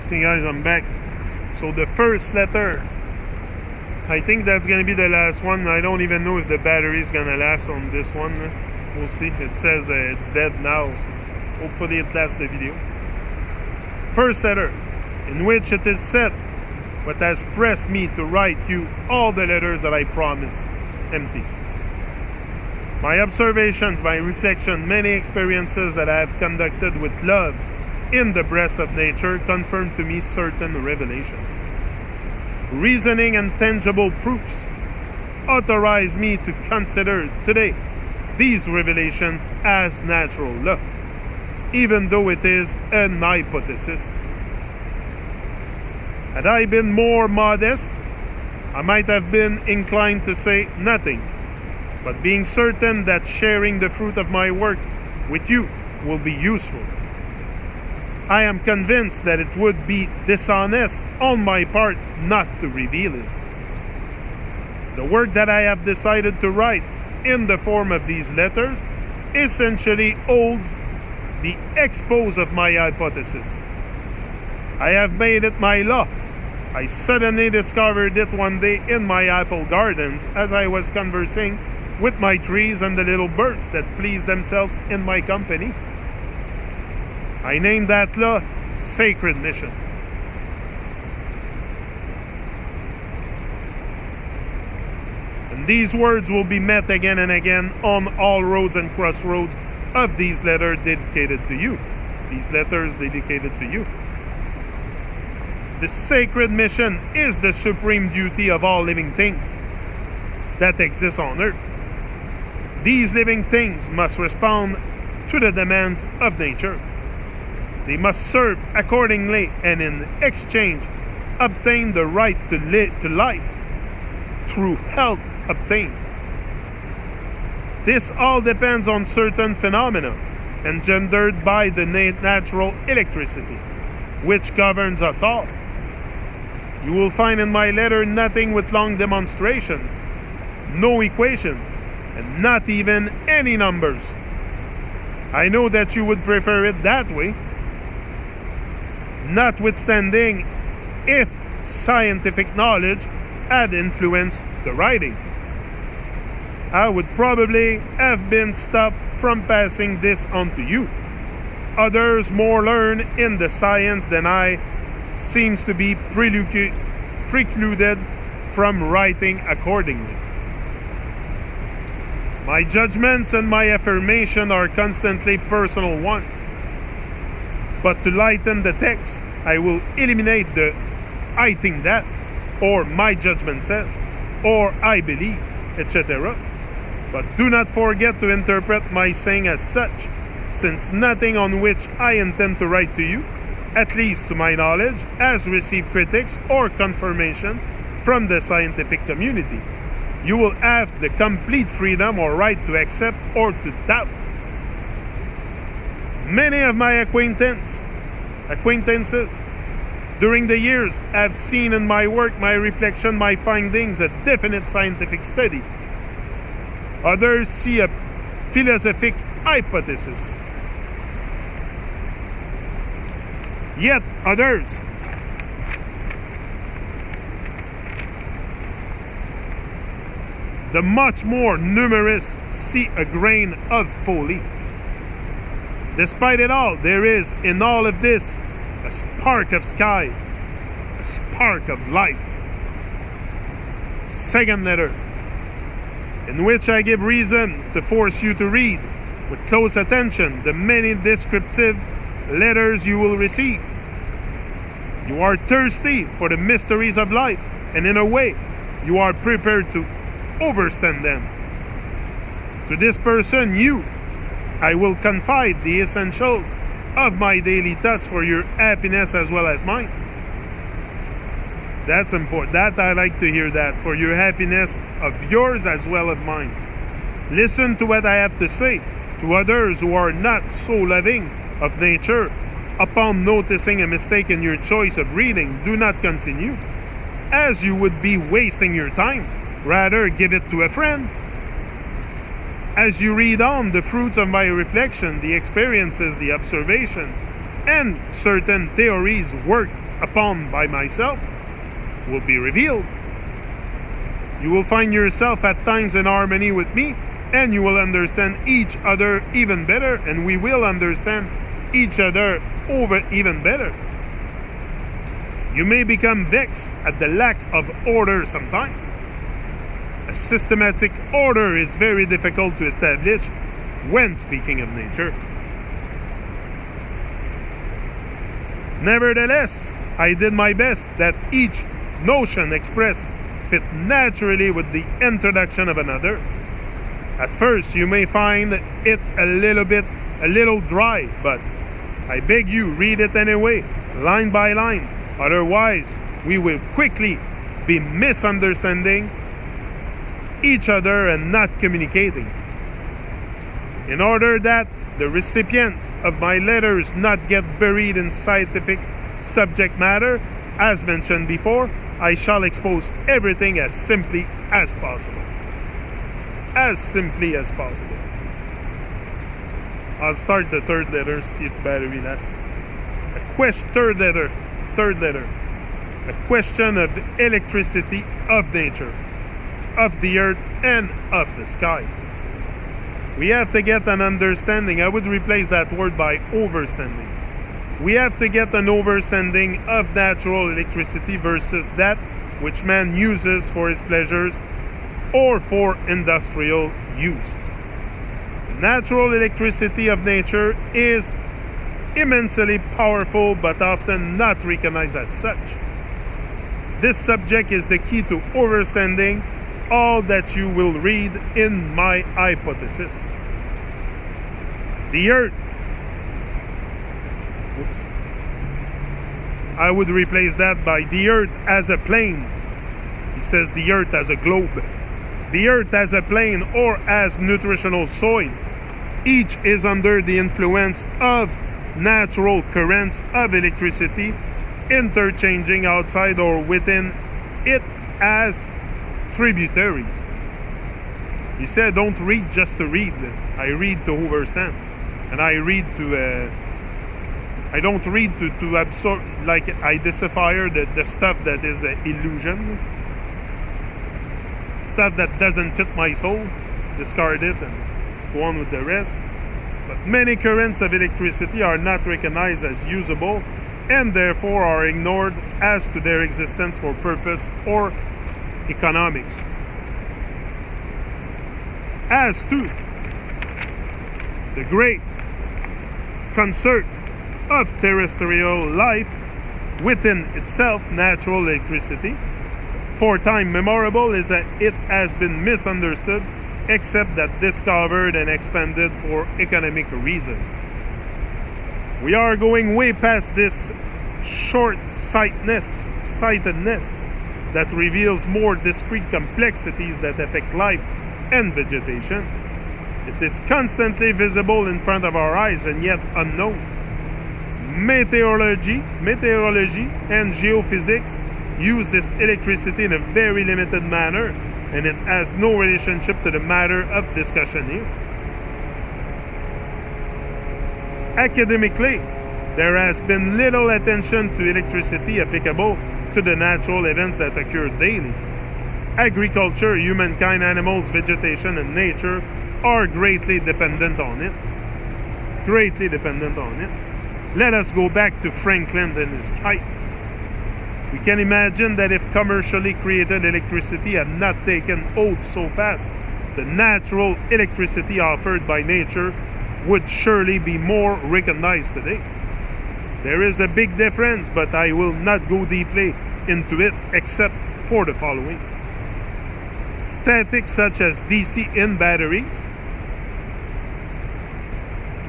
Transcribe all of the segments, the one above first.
Okay guys, I'm back. So the first letter, I think that's gonna be the last one. I don't even know if the battery is gonna last on this one. We'll see. It says it's dead now, so hopefully it lasts the video. First letter, in which it is said what has pressed me to write you all the letters that I promised. Empty. My observations, my reflection, many experiences that I have conducted with love in the breast of nature confirm to me certain revelations. Reasoning and tangible proofs authorize me to consider today these revelations as natural law, even though it is an hypothesis. Had I been more modest, I might have been inclined to say nothing, but being certain that sharing the fruit of my work with you will be useful, I am convinced that it would be dishonest on my part not to reveal it. The work that I have decided to write in the form of these letters essentially holds the expose of my hypothesis. I have made it my law. I suddenly discovered it one day in my apple gardens as I was conversing with my trees and the little birds that pleased themselves in my company. I named that law Sacred Mission. And these words will be met again and again on all roads and crossroads of these letters dedicated to you. These letters dedicated to you. The sacred mission is the supreme duty of all living things that exist on earth. These living things must respond to the demands of nature. They must serve accordingly and in exchange obtain the right to life through health obtained. This all depends on certain phenomena engendered by the natural electricity which governs us all. You will find in my letter nothing with long demonstrations, no equations, and not even any numbers. I know that you would prefer it that way. Notwithstanding, if scientific knowledge had influenced the writing, I would probably have been stopped from passing this on to you. Others more learned in the science than I seems to be precluded from writing accordingly. My judgments and my affirmation are constantly personal ones. But to lighten the text, I will eliminate the I think that, or my judgment says, or I believe, etc. But do not forget to interpret my saying as such, since nothing on which I intend to write to you, at least to my knowledge, has received critics or confirmation from the scientific community. You will have the complete freedom or right to accept or to doubt. Many of my acquaintances during the years have seen in my work, my reflection, my findings, a definite scientific study. Others see a philosophic hypothesis. Yet others the much more numerous see a grain of folly. Despite it all, there is in all of this a spark of sky, a spark of life. Second letter, in which I give reason to force you to read with close attention the many descriptive letters you will receive. You are thirsty for the mysteries of life, and in a way, you are prepared to overstand them. To this person, I will confide the essentials of my daily thoughts for your happiness as well as mine. That's important. That I like to hear that. For your happiness of yours as well as mine. Listen to what I have to say to others who are not so loving of nature. Upon noticing a mistake in your choice of reading, do not continue, as you would be wasting your time. Rather, give it to a friend. As you read on, the fruits of my reflection, the experiences, the observations, and certain theories work upon by myself will be revealed. You will find yourself at times in harmony with me, and you will understand each other even better, and we will understand each other even better. You may become vexed at the lack of order sometimes. A systematic order is very difficult to establish when speaking of nature. Nevertheless, I did my best that each notion expressed fit naturally with the introduction of another. At first, you may find it a little dry, but I beg you, read it anyway, line by line. Otherwise, we will quickly be misunderstanding each other and not communicating. In order that the recipients of my letters not get buried in scientific subject matter, as mentioned before, I shall expose everything as simply as possible. As simply as possible. I'll start the third letter, see if battery lasts. Third letter. A question of electricity of nature, of the earth and of the sky. We have to get an understanding. I would replace that word by overstanding. We have to get an overstanding of natural electricity versus that which man uses for his pleasures or for industrial use. The natural electricity of nature is immensely powerful but often not recognized as such. This subject is the key to understanding all that you will read in my hypothesis. The earth. I would replace that by the earth as a plane. He says the earth as a globe. The earth as a plane or as nutritional soil. Each is under the influence of natural currents of electricity interchanging outside or within it as tributaries. He said, don't read just to read. I read to understand. And I read to... I don't read to absorb, like I decipher the stuff that is illusion. Stuff that doesn't fit my soul. Discard it and go on with the rest. But many currents of electricity are not recognized as usable and therefore are ignored as to their existence for purpose or economics. As to the great concert of terrestrial life within itself, natural electricity, for time memorable, is that it has been misunderstood except that discovered and expanded for economic reasons. We are going way past this short-sightedness that reveals more discrete complexities that affect life and vegetation. It is constantly visible in front of our eyes and yet unknown. Meteorology and geophysics use this electricity in a very limited manner, and it has no relationship to the matter of discussion here. Academically, there has been little attention to electricity applicable to the natural events that occur daily. Agriculture, humankind, animals, vegetation, and nature are greatly dependent on it. Let us go back to Franklin and his kite. We can imagine that if commercially created electricity had not taken hold so fast, the natural electricity offered by nature would surely be more recognized today. There is a big difference, but I will not go deeply into it except for the following. Static, such as DC in batteries.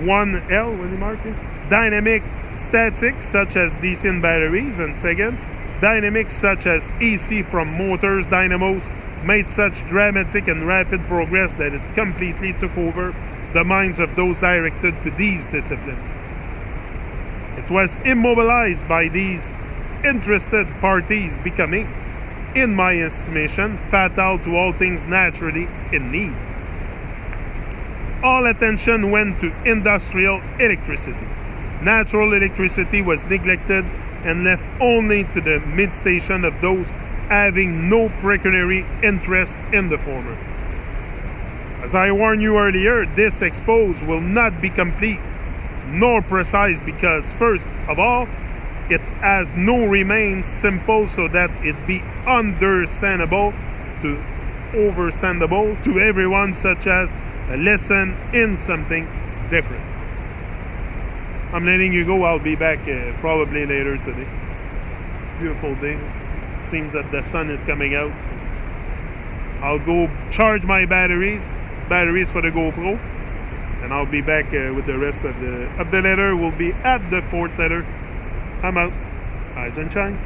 1L, when you mark it. Dynamic, static, such as DC in batteries. And second, dynamic, such as AC from motors, dynamos, made such dramatic and rapid progress that it completely took over the minds of those directed to these disciplines. It was immobilized by these interested parties, becoming, in my estimation, fatal to all things naturally in need. All attention went to industrial electricity. Natural electricity was neglected and left only to the mid-station of those having no pecuniary interest in the former. As I warned you earlier, this expose will not be complete nor precise because, first of all, it has no remains simple so that it be understandable to everyone, such as a lesson in something different. I'm letting you go. I'll be back probably later today. Beautiful day. Seems that the sun is coming out. I'll go charge my batteries for the GoPro, and I'll be back with the rest of the letter. Will be at the fourth letter. I'm out. Rise and shine.